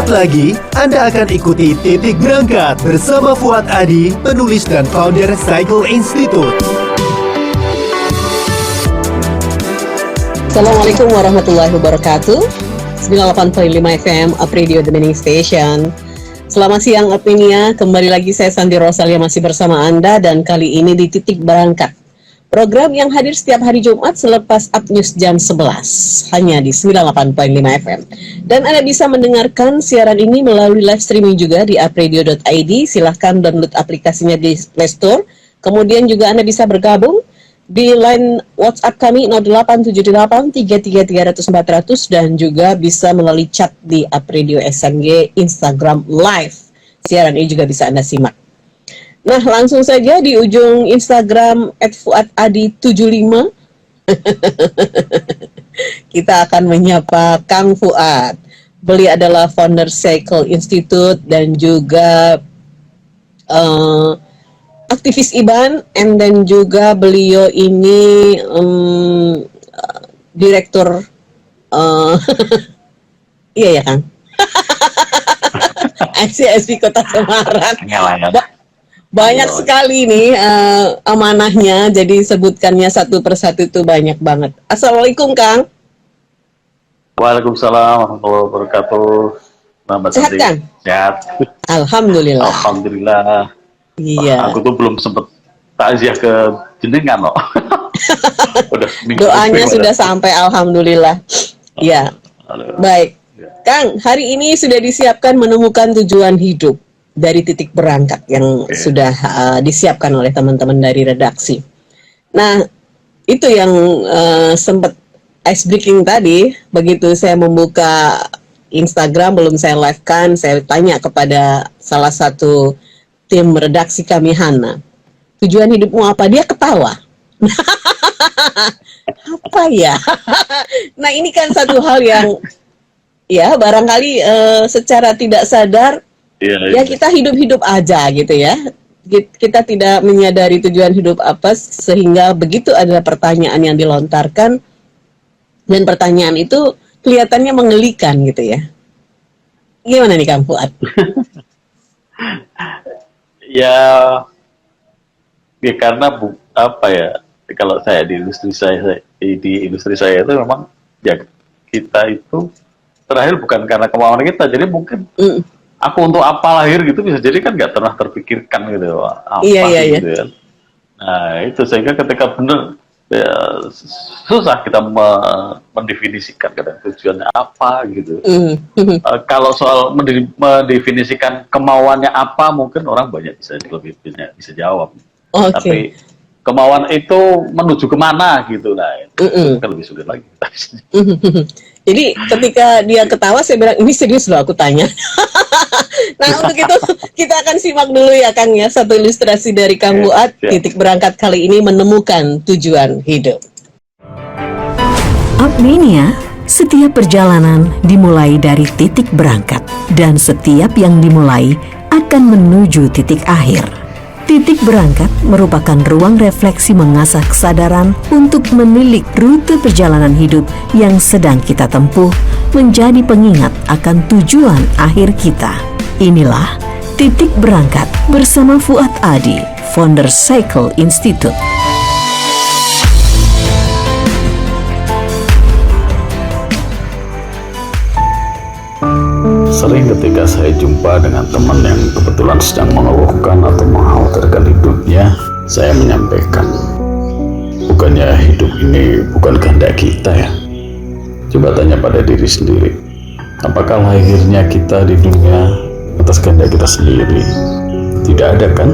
Sesaat lagi, Anda akan ikuti Titik Berangkat bersama Fuad Adi, penulis dan founder Cycle Institute. Assalamualaikum warahmatullahi wabarakatuh. 98.5 FM, Up Radio The Winning Station. Selamat siang Apinia, kembali lagi saya Sandi Rosalia masih bersama Anda dan kali ini di Titik Berangkat. Program yang hadir setiap hari Jumat selepas Up News jam 11, hanya di 98.5 FM. Dan Anda bisa mendengarkan siaran ini melalui live streaming juga di upradio.id. Silahkan download aplikasinya di Play Store. Kemudian juga Anda bisa bergabung di line WhatsApp kami 087833300400 dan juga bisa melalui chat di Upradio SMG Instagram Live. Siaran ini juga bisa Anda simak. Nah, langsung saja di ujung Instagram @fuadadi75 kita akan menyapa Kang Fuad. Beliau adalah founder Cycle Institute dan juga aktivis IBAN, and then juga beliau ini direktur iya ya Kang ICSP Kota Semarang. Banyak sekali nih amanahnya, jadi sebutkannya satu persatu itu banyak banget. Assalamualaikum Kang. Waalaikumsalam warahmatullahi wabarakatuh. Sehat Kang? Sehat. Alhamdulillah. Alhamdulillah. Iya. Aku tuh belum sempet takziah ke jenengan loh. Doanya sudah sampai, alhamdulillah. Iya. Baik. Kang, hari ini sudah disiapkan menemukan tujuan hidup dari Titik Berangkat yang sudah disiapkan oleh teman-teman dari redaksi. Nah, itu yang sempat ice breaking tadi. Begitu saya membuka Instagram, belum saya live-kan, saya tanya kepada salah satu tim redaksi kami, Hana, tujuan hidupmu apa? Dia ketawa. Apa ya? Nah, ini kan satu hal yang ya barangkali secara tidak sadar ya kita hidup-hidup aja gitu ya. Kita tidak menyadari tujuan hidup apa, sehingga begitu ada pertanyaan yang dilontarkan dan pertanyaan itu kelihatannya menggelikan gitu ya. Gimana nih Kang Fuad? ya karena kalau saya di industri saya itu memang ya kita itu terakhir bukan karena kemauan kita, jadi mungkin aku untuk apa lahir gitu bisa jadi kan nggak pernah terpikirkan gitu apa gitu ya. Nah itu sehingga ketika benar ya, susah kita mendefinisikan kadang tujuannya apa gitu. Kalau soal mendefinisikan kemauannya apa mungkin orang banyak lebih bisa jawab. Tapi kemauan itu menuju kemana gitu, nah itu kan lebih sulit lagi. Jadi ketika dia ketawa saya bilang ini serius loh aku tanya. Nah untuk itu kita akan simak dulu ya Kang ya, satu ilustrasi dari Kang Fuad. Titik Berangkat kali ini menemukan tujuan hidup. Upmania, setiap perjalanan dimulai dari titik berangkat dan setiap yang dimulai akan menuju titik akhir. Titik Berangkat merupakan ruang refleksi mengasah kesadaran untuk menilik rute perjalanan hidup yang sedang kita tempuh menjadi pengingat akan tujuan akhir kita. Inilah Titik Berangkat bersama Fuad Adi, founder Cycle Institute. Sering ketika saya jumpa dengan teman yang kebetulan sedang mengeluhkan atau mengkhawatirkan hidupnya, saya menyampaikan, bukannya hidup ini bukan kehendak kita ya? Coba tanya pada diri sendiri, apakah lahirnya kita di dunia atas kehendak kita sendiri? Tidak ada kan?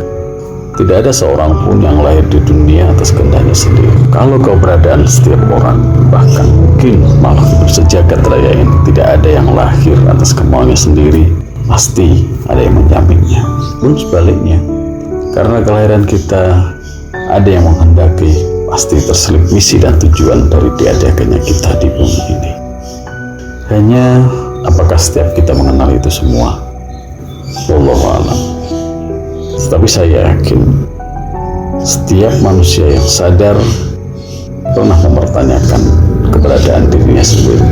Tidak ada seorang pun yang lahir di dunia atas kehendaknya sendiri. Kalau keberadaan setiap orang, bahkan mungkin malah bersejagat raya ini, tidak ada yang lahir atas kemauannya sendiri, pasti ada yang menjaminnya. Pun sebaliknya, karena kelahiran kita ada yang menghendaki, pasti terselip misi dan tujuan dari diadakannya kita di bumi ini. Hanya apakah setiap kita mengenal itu semua? Wallahu a'lam. Tetapi saya yakin setiap manusia yang sadar pernah mempertanyakan keberadaan dirinya sendiri,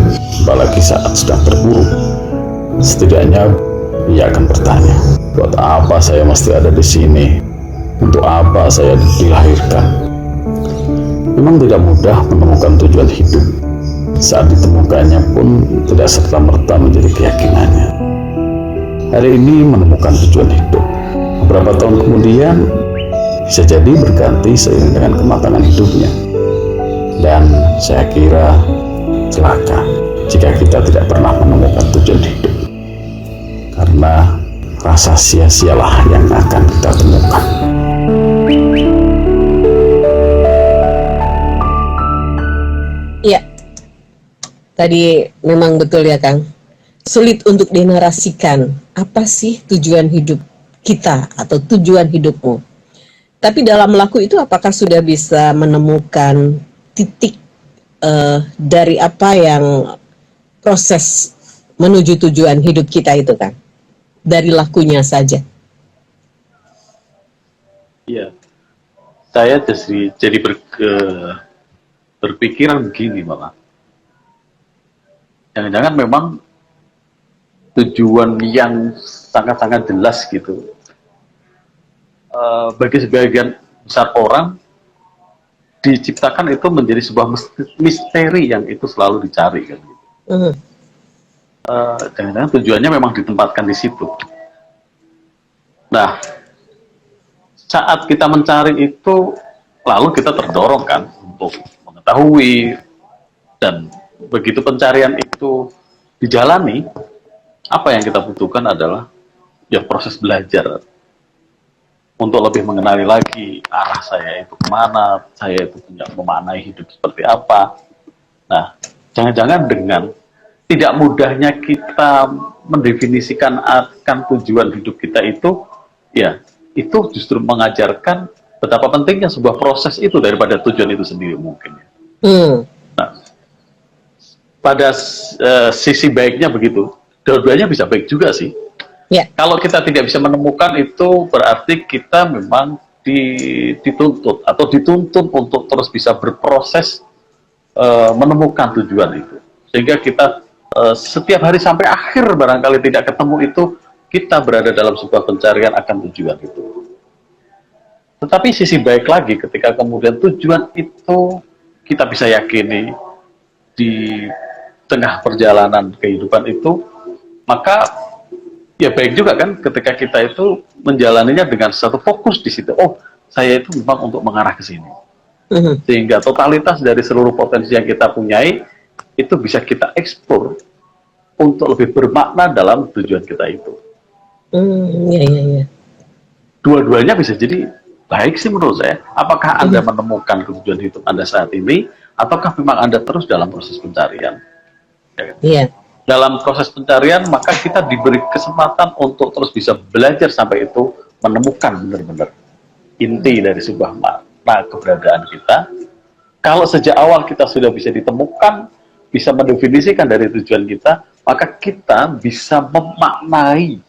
apalagi saat sedang terpuruk, setidaknya ia akan bertanya, buat apa saya mesti ada di sini? Untuk apa saya dilahirkan? Memang tidak mudah menemukan tujuan hidup. Saat ditemukannya pun tidak serta-merta menjadi keyakinannya. Hari ini menemukan tujuan hidup, beberapa tahun kemudian bisa jadi berganti seiring dengan kematangan hidupnya. Dan saya kira celaka jika kita tidak pernah menemukan tujuan hidup, karena rasa sia-sialah yang akan kita temukan. Iya, tadi memang betul ya Kang. Sulit untuk dinarasikan apa sih tujuan hidup kita atau tujuan hidupmu. Tapi dalam laku itu apakah sudah bisa menemukan titik dari apa yang proses menuju tujuan hidup kita itu kan? Dari lakunya saja. Iya, saya jadi berpikiran begini malah. Jangan-jangan memang tujuan yang sangat-sangat jelas gitu. Bagi sebagian besar orang diciptakan itu menjadi sebuah misteri yang itu selalu dicari kan. Jangan-jangan tujuannya memang ditempatkan di situ. Nah, saat kita mencari itu, lalu kita terdorong kan untuk mengetahui, dan begitu pencarian itu dijalani, apa yang kita butuhkan adalah ya proses belajar untuk lebih mengenali lagi arah saya itu kemana, saya itu punya memaknai hidup seperti apa. Nah, jangan-jangan dengan tidak mudahnya kita mendefinisikan akan tujuan hidup kita itu, ya itu justru mengajarkan betapa pentingnya sebuah proses itu daripada tujuan itu sendiri mungkin. Nah, pada sisi baiknya begitu, dua-duanya bisa baik juga sih. Ya. Kalau kita tidak bisa menemukan itu, berarti kita memang dituntut untuk terus bisa berproses menemukan tujuan itu. Sehingga kita setiap hari sampai akhir barangkali tidak ketemu itu, kita berada dalam sebuah pencarian akan tujuan itu. Tetapi sisi baik lagi ketika kemudian tujuan itu kita bisa yakini di tengah perjalanan kehidupan itu, maka ya baik juga kan ketika kita itu menjalaninya dengan satu fokus di situ. Oh, saya itu memang untuk mengarah ke sini. Sehingga totalitas dari seluruh potensi yang kita punyai itu bisa kita eksplor untuk lebih bermakna dalam tujuan kita itu. Iya. Dua-duanya bisa jadi baik sih menurut saya. Apakah Anda menemukan tujuan hidup Anda saat ini, ataukah memang Anda terus dalam proses pencarian? Iya. Dalam proses pencarian, maka kita diberi kesempatan untuk terus bisa belajar sampai itu menemukan benar-benar inti dari sebuah makna keberadaan kita. Kalau sejak awal kita sudah bisa ditemukan, bisa mendefinisikan dari tujuan kita, maka kita bisa memaknai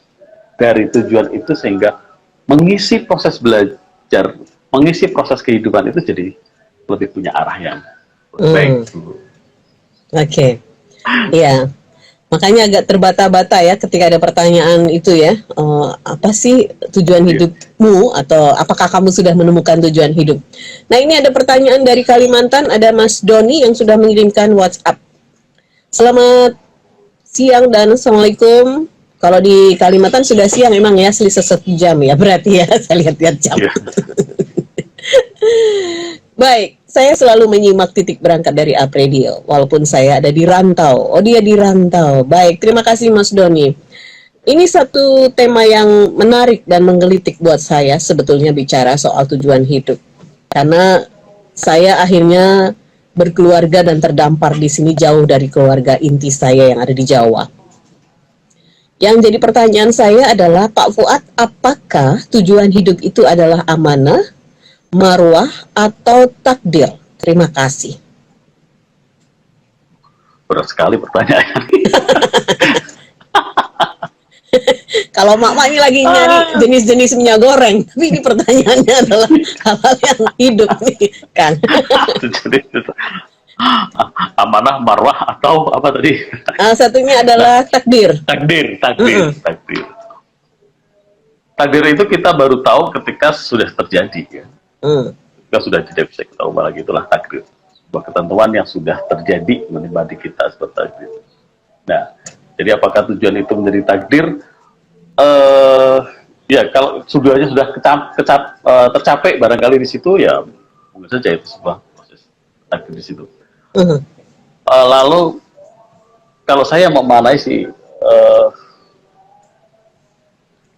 dari tujuan itu sehingga mengisi proses belajar, mengisi proses kehidupan itu jadi lebih punya arah yang baik. Oke. Iya. Makanya agak terbata-bata ya ketika ada pertanyaan itu ya, apa sih tujuan hidupmu, atau apakah kamu sudah menemukan tujuan hidup. Nah, ini ada pertanyaan dari Kalimantan, ada Mas Doni yang sudah mengirimkan WhatsApp. Selamat siang dan Assalamualaikum. Kalau di Kalimantan sudah siang emang ya, selisih 1 jam ya berarti ya, saya lihat-lihat jam. Baik, saya selalu menyimak Titik Berangkat dari Up Radio, walaupun saya ada di rantau. Oh, dia di rantau. Baik, terima kasih Mas Doni. Ini satu tema yang menarik dan menggelitik buat saya sebetulnya, bicara soal tujuan hidup. Karena saya akhirnya berkeluarga dan terdampar di sini jauh dari keluarga inti saya yang ada di Jawa. Yang jadi pertanyaan saya adalah, Pak Fuad, apakah tujuan hidup itu adalah amanah, marwah, atau takdir? Terima kasih. Berat sekali pertanyaan. Kalau Mak ini lagi nyari jenis-jenis minyak goreng, tapi ini pertanyaannya adalah hal-hal yang hidup nih, kan? amanah, marwah, atau apa tadi? Satunya adalah takdir. Takdir. Takdir itu kita baru tahu ketika sudah terjadi, ya. Ketika sudah tidak bisa kita ubah lagi, itulah takdir. Sebuah ketentuan yang sudah terjadi menimpa di kita seperti takdir. Nah, jadi apakah tujuan itu menjadi takdir? Ya, kalau tujuannya sudah tercapai barangkali di situ, ya mungkin saja itu sebuah proses takdir di situ. Lalu kalau saya memaknai sih,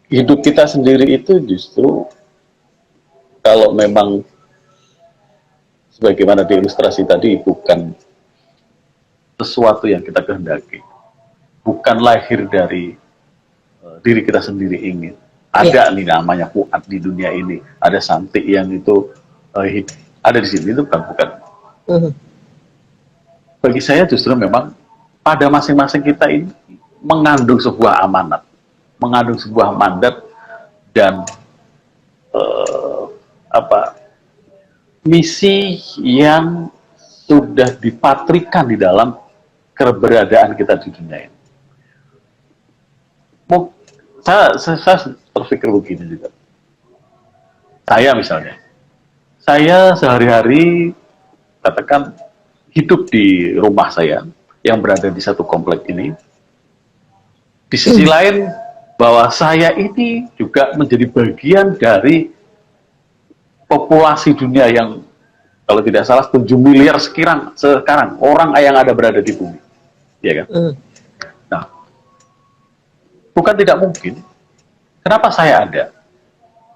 hidup kita sendiri itu justru kalau memang sebagaimana diilustrasi tadi, bukan sesuatu yang kita kehendaki, bukan lahir dari diri kita sendiri ingin. Ada nih namanya Fuad di dunia ini, ada Santi yang itu ada di sini, itu bukan. Bagi saya justru memang pada masing-masing kita ini mengandung sebuah amanat, mengandung sebuah mandat, dan misi yang sudah dipatrikan di dalam keberadaan kita di dunia ini. Saya berpikir begini juga. Saya misalnya, saya sehari-hari katakan hidup di rumah saya yang berada di satu komplek ini. Di sisi lain, bahwa saya ini juga menjadi bagian dari populasi dunia yang kalau tidak salah 7 miliar sekarang orang yang ada berada di bumi, ya kan? Nah, bukan tidak mungkin. Kenapa saya ada?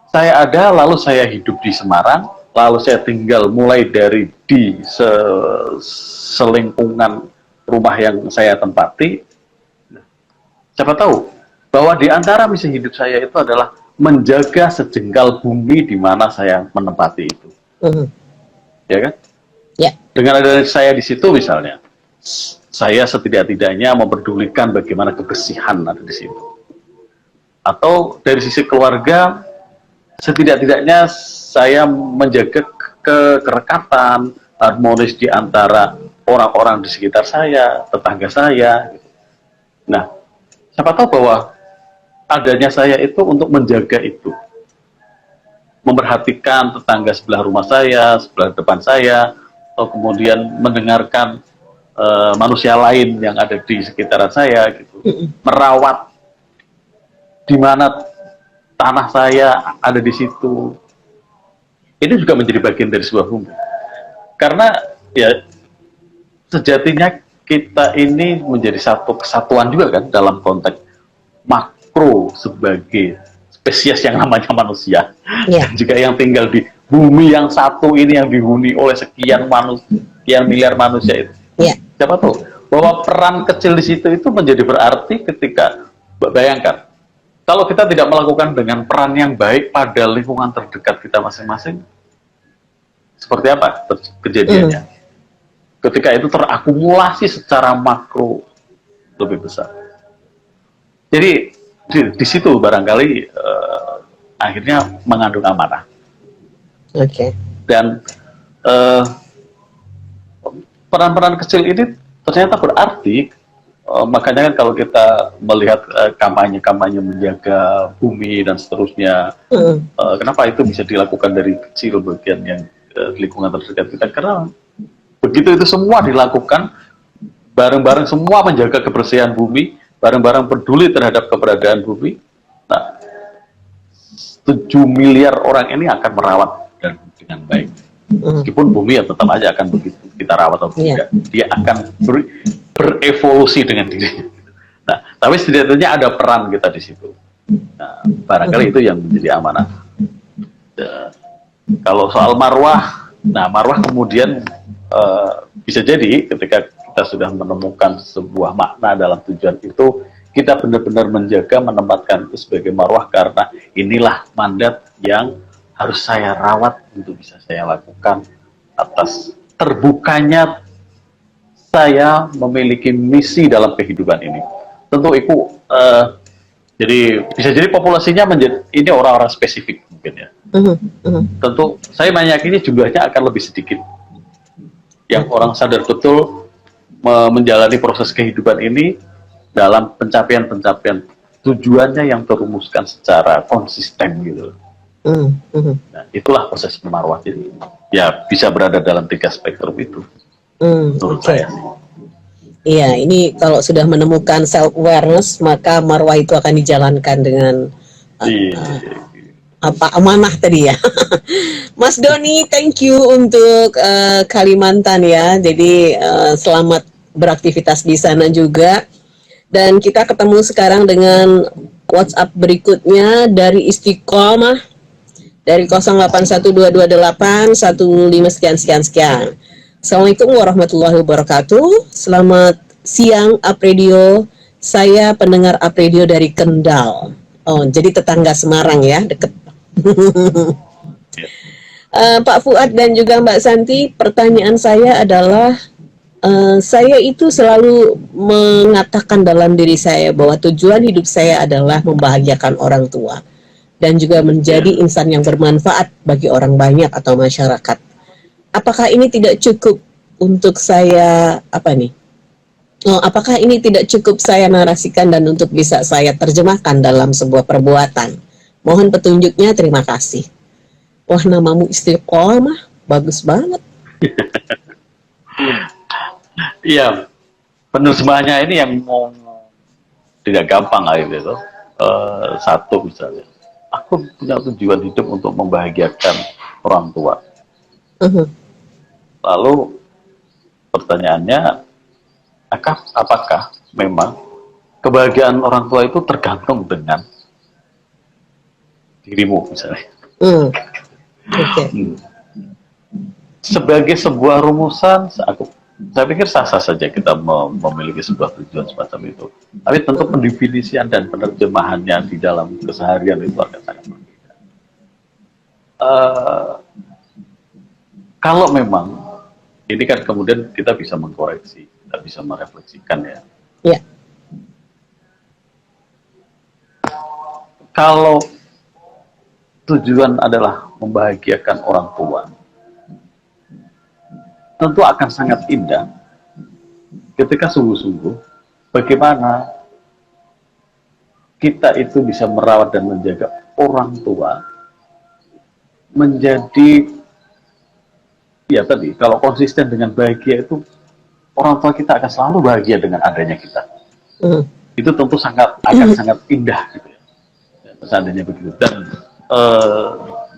Saya ada, lalu saya hidup di Semarang, lalu saya tinggal mulai dari di selingkungan rumah yang saya tempati. Siapa tahu bahwa di antara misi hidup saya itu adalah menjaga sejengkal bumi di mana saya menempati itu. Ya kan? Ya. Dengan adanya saya di situ misalnya, saya setidak-tidaknya memperdulikan bagaimana kebersihan ada di situ. Atau dari sisi keluarga, setidak-tidaknya saya menjaga kerekatan, harmonis di antara orang-orang di sekitar saya, tetangga saya. Nah, siapa tahu bahwa adanya saya itu untuk menjaga itu. Memperhatikan tetangga sebelah rumah saya, sebelah depan saya, atau kemudian mendengarkan manusia lain yang ada di sekitaran saya, gitu. Merawat di mana tanah saya ada di situ. Ini juga menjadi bagian dari sebuah bumi. Karena ya sejatinya kita ini menjadi satu kesatuan juga kan dalam konteks makro sebagai spesies yang namanya manusia. Dan juga yang tinggal di bumi yang satu ini yang dihuni oleh sekian miliar manusia itu. Siapa tahu bahwa peran kecil di situ itu menjadi berarti ketika bayangkan kalau kita tidak melakukan dengan peran yang baik pada lingkungan terdekat kita masing-masing, seperti apa kejadiannya? Ketika itu terakumulasi secara makro lebih besar. Jadi di situ barangkali akhirnya mengandung amanah. Dan peran-peran kecil ini ternyata berarti. Makanya kan kalau kita melihat kampanye-kampanye menjaga bumi dan seterusnya, kenapa itu bisa dilakukan dari kecil bagian yang lingkungan terdekat kita? Karena begitu itu semua dilakukan bareng-bareng, semua menjaga kebersihan bumi, bareng-bareng peduli terhadap keberadaan bumi. Nah, 7 miliar orang ini akan merawat dan dengan baik. Meskipun bumi ya tetap aja akan begitu kita rawat atau tidak, dia akan berevolusi dengan diri. Nah, tapi setidaknya ada peran kita di situ. Nah, barangkali itu yang menjadi amanah. Kalau soal marwah, nah marwah kemudian bisa jadi ketika kita sudah menemukan sebuah makna dalam tujuan itu, kita benar-benar menjaga, menempatkan itu sebagai marwah karena inilah mandat yang harus saya rawat untuk bisa saya lakukan atas terbukanya saya memiliki misi dalam kehidupan ini. Tentu itu jadi bisa jadi populasinya menjadi ini orang-orang spesifik mungkin ya. Tentu saya meyakini jumlahnya akan lebih sedikit. Yang orang sadar betul menjalani proses kehidupan ini dalam pencapaian-pencapaian tujuannya yang terumuskan secara konsisten gitu. Nah, itulah proses marwah. Jadi ya bisa berada dalam 3 spektrum itu. Menurut saya. Iya, ini kalau sudah menemukan self awareness, maka marwah itu akan dijalankan dengan amanah tadi ya. Mas Doni, thank you untuk Kalimantan ya. Jadi selamat beraktivitas di sana juga. Dan kita ketemu sekarang dengan WhatsApp berikutnya dari Istiqomah dari 081228 15 sekian. Assalamualaikum warahmatullahi wabarakatuh. Selamat siang Apredio. Saya pendengar Apredio dari Kendal. Oh, jadi tetangga Semarang ya, deket. Pak Fuad dan juga Mbak Santi, pertanyaan saya adalah saya itu selalu mengatakan dalam diri saya bahwa tujuan hidup saya adalah membahagiakan orang tua dan juga menjadi insan yang bermanfaat bagi orang banyak atau masyarakat. Apakah ini tidak cukup untuk saya apakah ini tidak cukup saya narasikan dan untuk bisa saya terjemahkan dalam sebuah perbuatan? Mohon petunjuknya, terima kasih. Wah, namamu Istiqomah, bagus banget. Iya, penerjemahannya ini yang tidak gampang gitu. Satu misalnya, aku punya tujuan hidup untuk membahagiakan orang tua. Lalu pertanyaannya, apakah memang kebahagiaan orang tua itu tergantung dengan dirimu misalnya? Sebagai sebuah rumusan, saya pikir sah-sah saja kita memiliki sebuah tujuan semacam itu. Tapi tentu pendefinisian dan penerjemahannya di dalam keseharian itu akan sangat berbeda. Kalau memang ini kan kemudian kita bisa mengkoreksi, kita bisa merefleksikan ya. Iya. Kalau tujuan adalah membahagiakan orang tua, tentu akan sangat indah ketika sungguh-sungguh bagaimana kita itu bisa merawat dan menjaga orang tua menjadi, ya tadi, kalau konsisten dengan bahagia itu, orang tua kita akan selalu bahagia dengan adanya kita. Itu tentu akan sangat indah gitu ya, seandainya begitu. Dan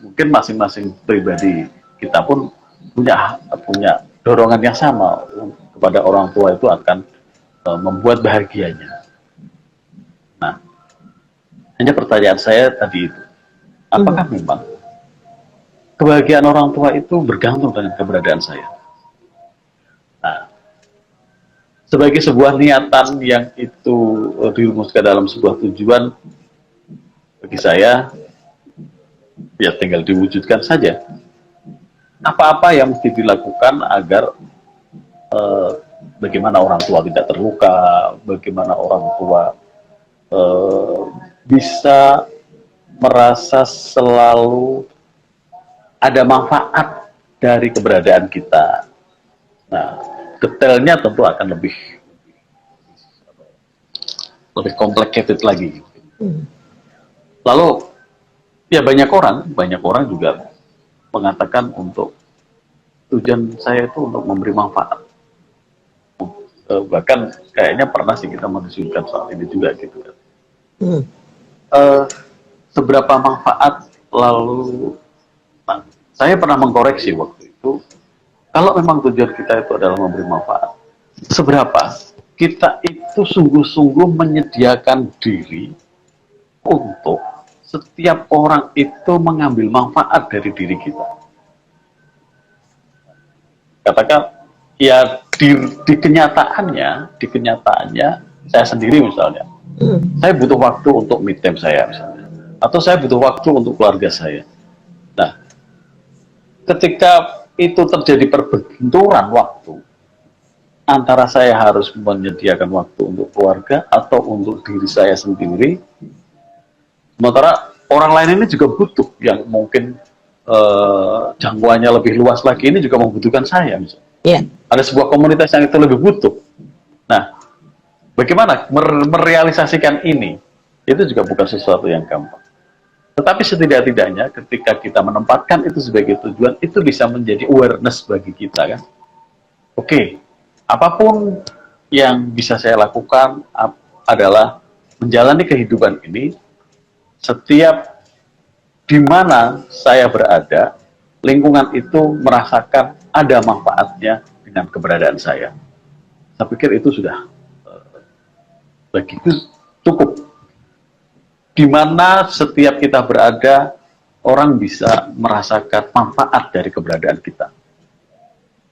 mungkin masing-masing pribadi kita pun punya dorongan yang sama kepada orang tua, itu akan membuat bahagianya. Nah, hanya pertanyaan saya tadi itu, apakah memang kebahagiaan orang tua itu bergantung dengan keberadaan saya? Nah, sebagai sebuah niatan yang itu dirumuskan dalam sebuah tujuan, bagi saya ya tinggal diwujudkan saja. Apa-apa yang mesti dilakukan agar bagaimana orang tua tidak terluka, bagaimana orang tua bisa merasa selalu ada manfaat dari keberadaan kita. Nah, detailnya tentu akan lebih complicated lagi. Lalu ya banyak orang juga mengatakan untuk tujuan saya itu untuk memberi manfaat. Bahkan kayaknya pernah sih kita mendiskusikan soal ini juga gitu kan. Seberapa manfaat, lalu saya pernah mengkoreksi waktu itu, kalau memang tujuan kita itu adalah memberi manfaat, seberapa kita itu sungguh-sungguh menyediakan diri untuk setiap orang itu mengambil manfaat dari diri kita. Katakan, ya di kenyataannya, saya sendiri misalnya, saya butuh waktu untuk me time saya misalnya, atau saya butuh waktu untuk keluarga saya. Nah, ketika itu terjadi perbenturan waktu antara saya harus menyediakan waktu untuk keluarga atau untuk diri saya sendiri, sementara orang lain ini juga butuh, yang mungkin jangkauannya lebih luas lagi ini juga membutuhkan saya misalnya. Ada sebuah komunitas yang itu lebih butuh. Nah, bagaimana merealisasikan ini? Itu juga bukan sesuatu yang gampang. Tetapi setidak-tidaknya ketika kita menempatkan itu sebagai tujuan, itu bisa menjadi awareness bagi kita kan. Oke, apapun yang bisa saya lakukan adalah menjalani kehidupan ini, setiap di mana saya berada, lingkungan itu merasakan ada manfaatnya dengan keberadaan saya. Saya pikir itu sudah bagiku cukup. Di mana setiap kita berada, orang bisa merasakan manfaat dari keberadaan kita.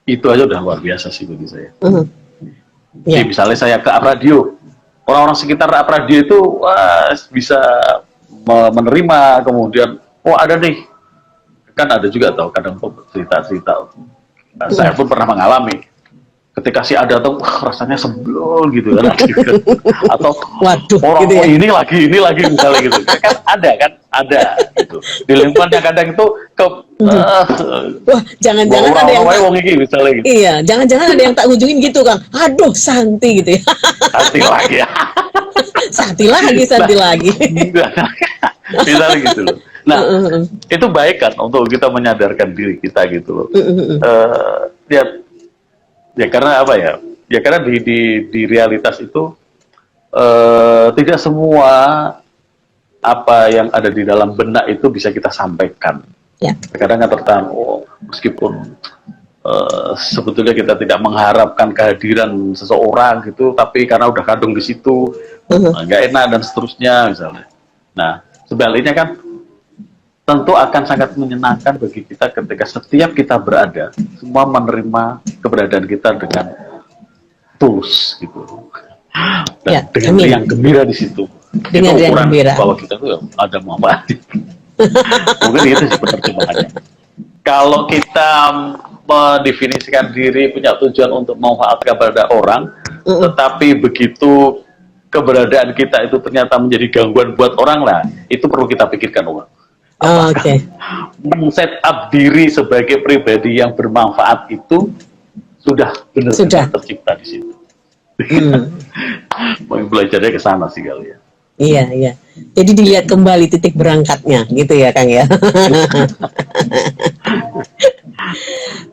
Itu aja udah luar biasa sih bagi saya. Jadi misalnya saya ke Up Radio, orang-orang sekitar Up Radio itu bisa menerima, kemudian, oh ada nih, kan ada juga tahu kadang cerita-cerita. Saya pun pernah mengalami. Ketika si ada tuh rasanya sebel gitu kan, atau Waduh, orang gitu ya? ini lagi misalnya gitu kan ada gitu di lingkungan yang kadang itu Wah, jangan-jangan ada yang wong iki misalnya gitu. iya, jangan-jangan ada yang tak ujungin gitu, Kang. Aduh, Santi gitu ya. Hati lagi ya. Santi lagi. Misalnya gitu loh. Nah, itu baik kan untuk kita menyadarkan diri kita gitu loh. Ya karena apa ya? Ya karena di realitas itu tidak semua apa yang ada di dalam benak itu bisa kita sampaikan. Ya. Kadang kan tertahan, meskipun sebetulnya kita tidak mengharapkan kehadiran seseorang gitu, tapi karena udah kadung di situ, nggak enak dan seterusnya misalnya. Nah, sebaliknya kan tentu akan sangat menyenangkan bagi kita ketika setiap kita berada, semua menerima keberadaan kita dengan tulus gitu. Dan dengan riang gembira di situ. Dengan riang gembira. Bahwa kita tuh ada manfaat. Mungkin itu sih pertimbangannya. Kalau kita mendefinisikan diri punya tujuan untuk manfaat kepada orang, tetapi begitu keberadaan kita itu ternyata menjadi gangguan buat orang lah, itu perlu kita pikirkan ulang. Men-set up diri sebagai pribadi yang bermanfaat itu sudah benar-benar tercipta di situ. Mau belajarnya ke sana sih kali ya. Iya. Jadi dilihat kembali titik berangkatnya, gitu ya, Kang ya.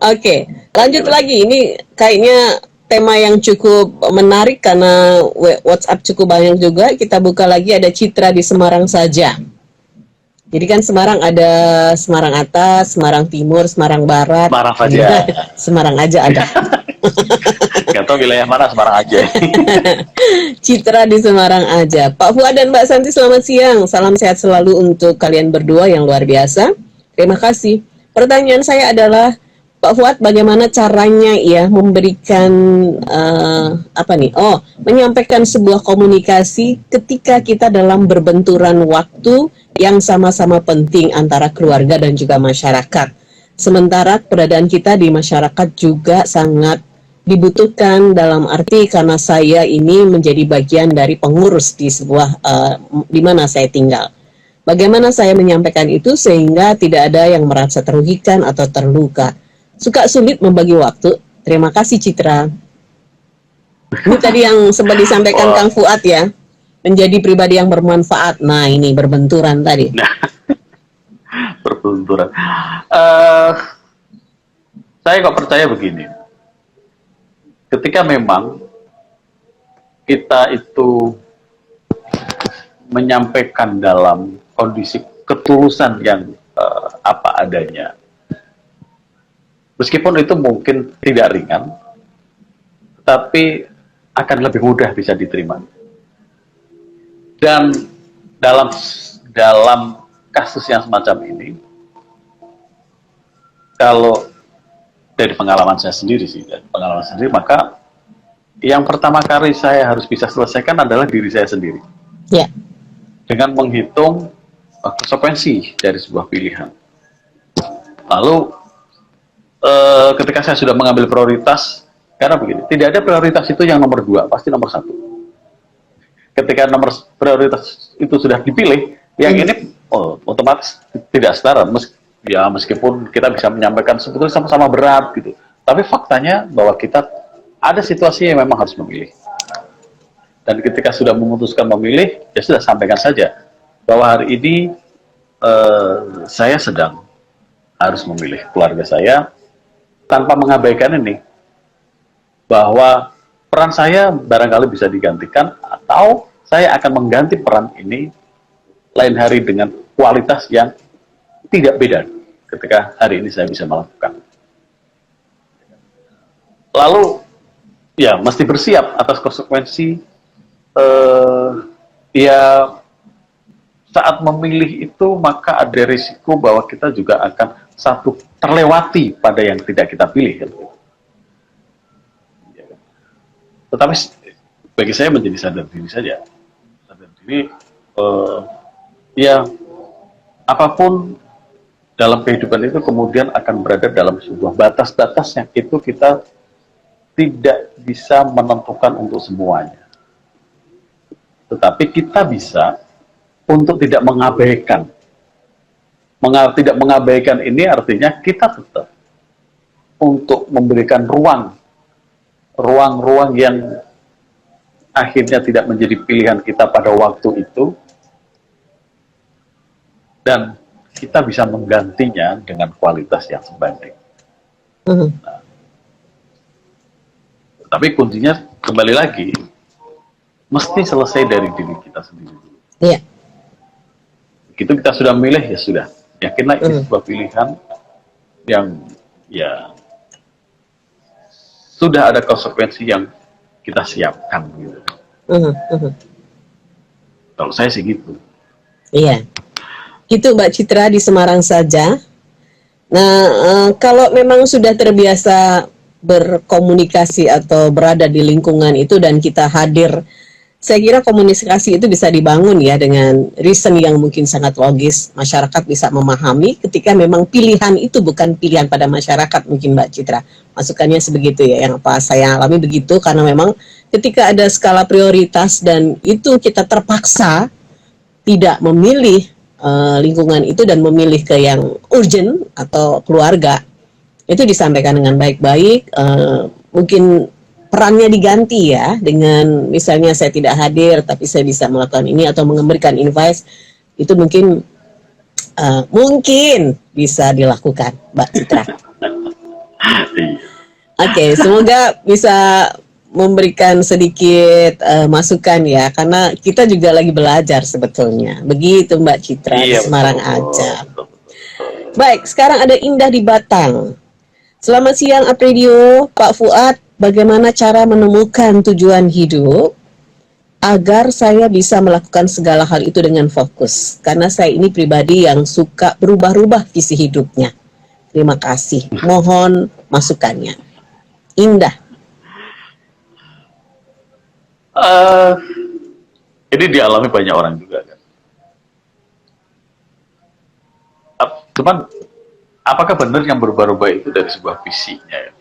Oke, lanjut lagi. Ini kayaknya tema yang cukup menarik karena WhatsApp cukup banyak juga. Kita buka lagi, ada Citra di Semarang saja. Jadi kan Semarang ada Semarang Atas, Semarang Timur, Semarang Barat. Semarang saja. Semarang aja ada. Gak tau wilayah mana, Semarang aja. Citra di Semarang aja. Pak Fuad dan Mbak Santi, selamat siang. Salam sehat selalu untuk kalian berdua yang luar biasa. Terima kasih. Pertanyaan saya adalah, Pak Fuad, bagaimana caranya ya memberikan menyampaikan sebuah komunikasi ketika kita dalam berbenturan waktu yang sama-sama penting antara keluarga dan juga masyarakat. Sementara keberadaan kita di masyarakat juga sangat dibutuhkan, dalam arti karena saya ini menjadi bagian dari pengurus di sebuah di mana saya tinggal. Bagaimana saya menyampaikan itu sehingga tidak ada yang merasa terugikan atau terluka. Sulit membagi waktu. Terima kasih, Citra. Ini tadi yang sempat disampaikan Kang Fuad ya, menjadi pribadi yang bermanfaat. Nah, ini berbenturan tadi. Berbenturan. Saya kok percaya begini. Ketika memang kita itu menyampaikan dalam kondisi ketulusan yang apa adanya, meskipun itu mungkin tidak ringan, tapi akan lebih mudah bisa diterima. Dan dalam kasus yang semacam ini, kalau dari pengalaman saya sendiri maka yang pertama kali saya harus bisa selesaikan adalah diri saya sendiri. Ya. Dengan menghitung konsekuensi dari sebuah pilihan. Lalu ketika saya sudah mengambil prioritas, karena begini, tidak ada prioritas itu yang nomor 2, pasti nomor 1. Ketika nomor prioritas itu sudah dipilih, yang ini otomatis tidak setara. Meskipun kita bisa menyampaikan sebetulnya sama-sama berat gitu, tapi faktanya bahwa kita ada situasi yang memang harus memilih. Dan ketika sudah memutuskan memilih, ya sudah sampaikan saja bahwa hari ini saya sedang harus memilih keluarga saya, tanpa mengabaikan ini bahwa peran saya barangkali bisa digantikan, atau saya akan mengganti peran ini lain hari dengan kualitas yang tidak beda ketika hari ini saya bisa melakukan. Lalu ya mesti bersiap atas konsekuensi. Ya saat memilih itu maka ada risiko bahwa kita juga akan satu terlewati pada yang tidak kita pilih kan? Tetapi bagi saya menjadi sadar diri saja, sadar diri ya apapun dalam kehidupan itu kemudian akan berada dalam sebuah batas-batas yang itu kita tidak bisa menentukan untuk semuanya. Tetapi kita bisa untuk tidak mengabaikan. Tidak mengabaikan ini artinya kita tetap untuk memberikan ruang-ruang yang akhirnya tidak menjadi pilihan kita pada waktu itu, dan kita bisa menggantinya dengan kualitas yang sebanding. Nah, tapi kuncinya kembali lagi mesti selesai dari diri kita sendiri. Iya. Begitu kita sudah memilih, ya sudah, yakinlah ini sebuah pilihan yang ya sudah ada konsekuensi yang kita siapkan gitu. Kalau saya sih gitu. Iya. Itu Mbak Citra di Semarang saja. Nah, kalau memang sudah terbiasa berkomunikasi atau berada di lingkungan itu dan kita hadir, saya kira komunikasi itu bisa dibangun ya dengan reason yang mungkin sangat logis. Masyarakat bisa memahami ketika memang pilihan itu bukan pilihan pada masyarakat, mungkin Mbak Citra. Masukannya sebegitu ya, yang apa saya alami begitu, karena memang ketika ada skala prioritas dan itu kita terpaksa tidak memilih lingkungan itu dan memilih ke yang urgent atau keluarga, itu disampaikan dengan baik-baik, mungkin perannya diganti ya dengan misalnya saya tidak hadir tapi saya bisa melakukan ini atau memberikan advice, itu mungkin bisa dilakukan Mbak Citra. Oke, semoga bisa memberikan sedikit masukan ya, karena kita juga lagi belajar sebetulnya. Begitu Mbak Citra di Semarang aja. Baik, sekarang ada Indah di Batang. Selamat siang Apredio, Pak Fuad. Bagaimana cara menemukan tujuan hidup agar saya bisa melakukan segala hal itu dengan fokus? Karena saya ini pribadi yang suka berubah-ubah visi hidupnya. Terima kasih. Mohon masukannya. Indah. Ini dialami banyak orang juga kan. Cuman apakah benar yang berubah-ubah itu dari sebuah visinya ya?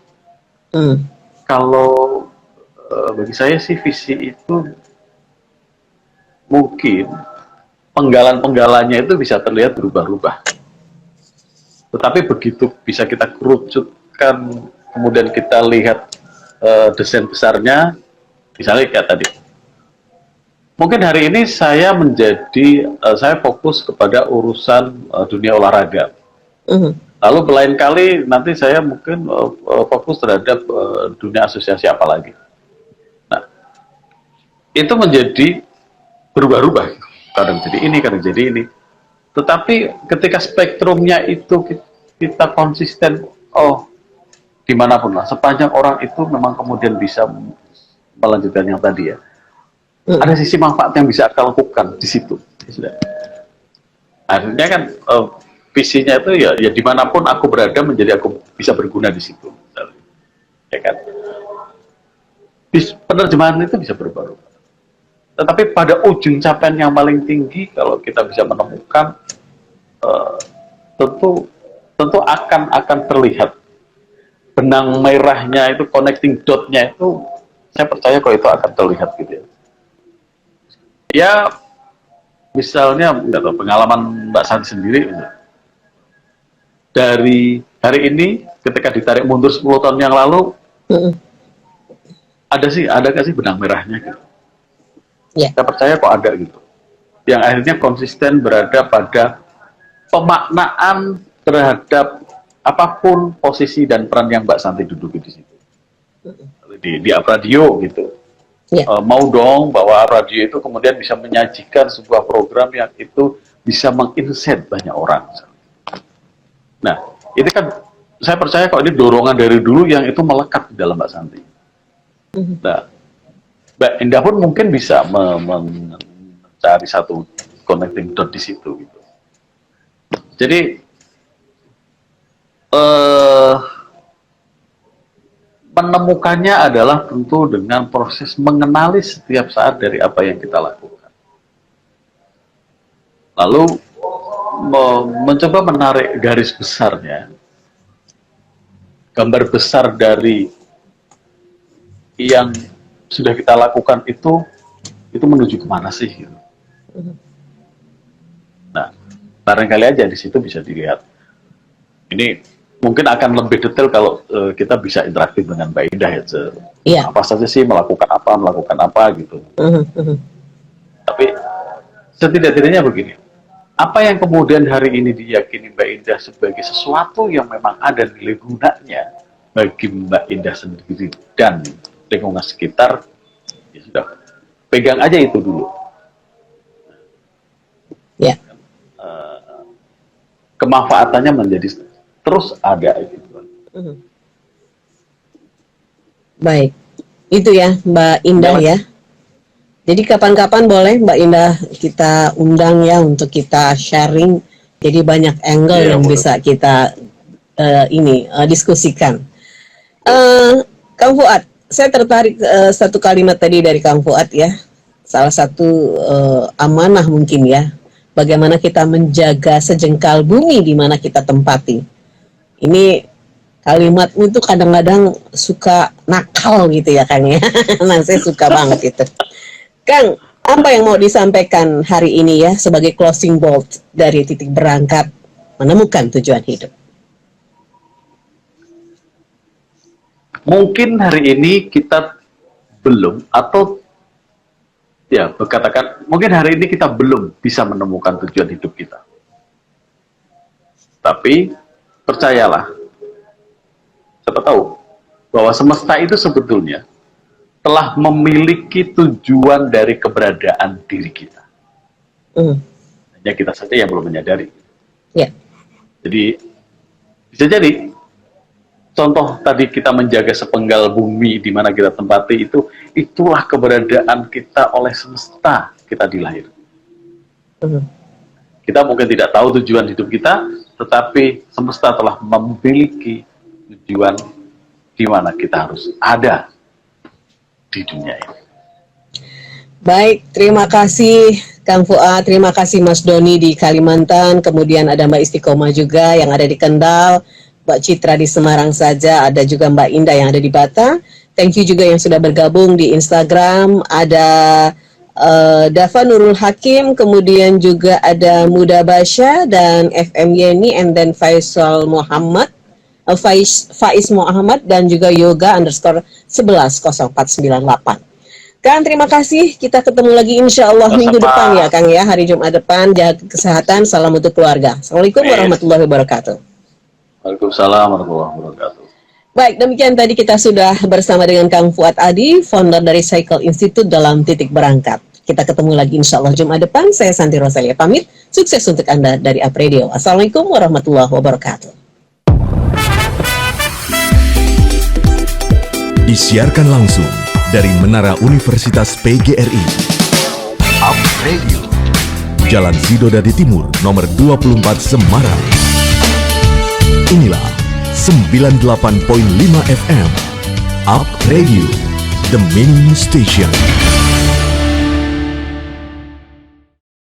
Kalau bagi saya sih visi itu mungkin penggalan-penggalannya itu bisa terlihat berubah-ubah. Tetapi begitu bisa kita kerucutkan, kemudian kita lihat desain besarnya, misalnya kayak tadi. Mungkin hari ini saya saya fokus kepada urusan dunia olahraga. Lalu lain kali nanti saya mungkin fokus terhadap dunia asosiasi apa lagi. Nah, itu menjadi berubah-ubah. Kadang jadi ini, kadang jadi ini. Tetapi ketika spektrumnya itu kita konsisten, dimanapun lah, sepanjang orang itu memang kemudian bisa melanjutkan yang tadi ya. Ada sisi manfaat yang bisa kita lakukan di situ. Akhirnya kan visinya itu ya dimanapun aku berada menjadi aku bisa berguna di situ, ya kan. Penerjemahan itu bisa berubah-ubah. Tetapi pada ujung capaian yang paling tinggi, kalau kita bisa menemukan, tentu akan terlihat benang merahnya itu, connecting dot-nya itu, saya percaya kok itu akan terlihat gitu ya. Ya, misalnya nggak tahu, pengalaman Mbak Santi sendiri. Dari hari ini ketika ditarik mundur 10 tahun yang lalu, adakah sih benang merahnya gitu? Ya. Saya percaya kok ada gitu. Yang akhirnya konsisten berada pada pemaknaan terhadap apapun posisi dan peran yang Mbak Santi duduki di situ. Di radio gitu. Ya. Mau dong bahwa radio itu kemudian bisa menyajikan sebuah program yang itu bisa menginsight banyak orang. Nah, ini kan saya percaya kok ini dorongan dari dulu yang itu melekat di dalam Mbak Santi. Nah, Mbak Indah pun mungkin bisa mencari satu connecting dot di situ gitu. Jadi menemukannya adalah tentu dengan proses mengenali setiap saat dari apa yang kita lakukan. Lalu mencoba menarik garis besarnya, gambar besar dari yang sudah kita lakukan itu menuju kemana sih? Gitu. Nah, barangkali aja di situ bisa dilihat. Ini mungkin akan lebih detail kalau kita bisa interaktif dengan Mbak Indah ya. Apa saja sih melakukan apa gitu. Tapi setidak-tidaknya begini. Apa yang kemudian hari ini diyakini Mbak Indah sebagai sesuatu yang memang ada nilai gunanya bagi Mbak Indah sendiri dan lingkungan sekitar, ya sudah, pegang aja itu dulu. Ya. Kemanfaatannya menjadi terus ada gitu. Baik, itu ya Mbak Indah ya. Jadi kapan-kapan boleh Mbak Indah kita undang ya untuk kita sharing. Jadi banyak angle yang bisa kita diskusikan. Kang Fuad, saya tertarik satu kalimat tadi dari Kang Fuad ya. Salah satu amanah mungkin ya. Bagaimana kita menjaga sejengkal bumi di mana kita tempati. Ini kalimatmu itu kadang-kadang suka nakal gitu ya Kang ya. Nah, saya suka banget itu. Kang, apa yang mau disampaikan hari ini ya sebagai closing bolt dari titik berangkat menemukan tujuan hidup? Mungkin hari ini kita belum atau ya berkatakan mungkin hari ini kita belum bisa menemukan tujuan hidup kita. Tapi percayalah, siapa tahu bahwa semesta itu sebetulnya telah memiliki tujuan dari keberadaan diri kita. Hanya kita saja yang belum menyadari. Ya. Jadi bisa jadi contoh tadi kita menjaga sepenggal bumi di mana kita tempati itulah keberadaan kita oleh semesta kita dilahirkan. Kita mungkin tidak tahu tujuan hidup kita, tetapi semesta telah memiliki tujuan di mana kita harus ada di dunia ini. Baik, terima kasih Kang Fuad, terima kasih Mas Doni di Kalimantan, kemudian ada Mbak Istiqomah juga yang ada di Kendal, Mbak Citra di Semarang saja, ada juga Mbak Indah yang ada di Bata. Thank you juga yang sudah bergabung di Instagram, ada Dava Nurul Hakim, kemudian juga ada Muda Basya dan FM Yeni, and then Faisal Muhammad, Faiz Muhammad, dan juga Yoga _ 110498. Kang, terima kasih. Kita ketemu lagi insya Allah minggu depan ya Kang ya, hari Jumat depan. Jaga kesehatan, salam untuk keluarga. Assalamualaikum warahmatullahi wabarakatuh. Waalaikumsalam warahmatullahi wabarakatuh. Baik, demikian tadi kita sudah bersama dengan Kang Fuad Adi, founder dari Cycle Institute dalam Titik Berangkat. Kita ketemu lagi insya Allah Jumat depan. Saya Santi Rosalia pamit. Sukses untuk Anda dari Up Radio. Assalamualaikum warahmatullahi wabarakatuh. Disiarkan langsung dari Menara Universitas PGRI. Up Radio. Jalan Sidodadi Timur, nomor 24 Semarang. Inilah 98.5 FM. Up Radio, the Meaning Station.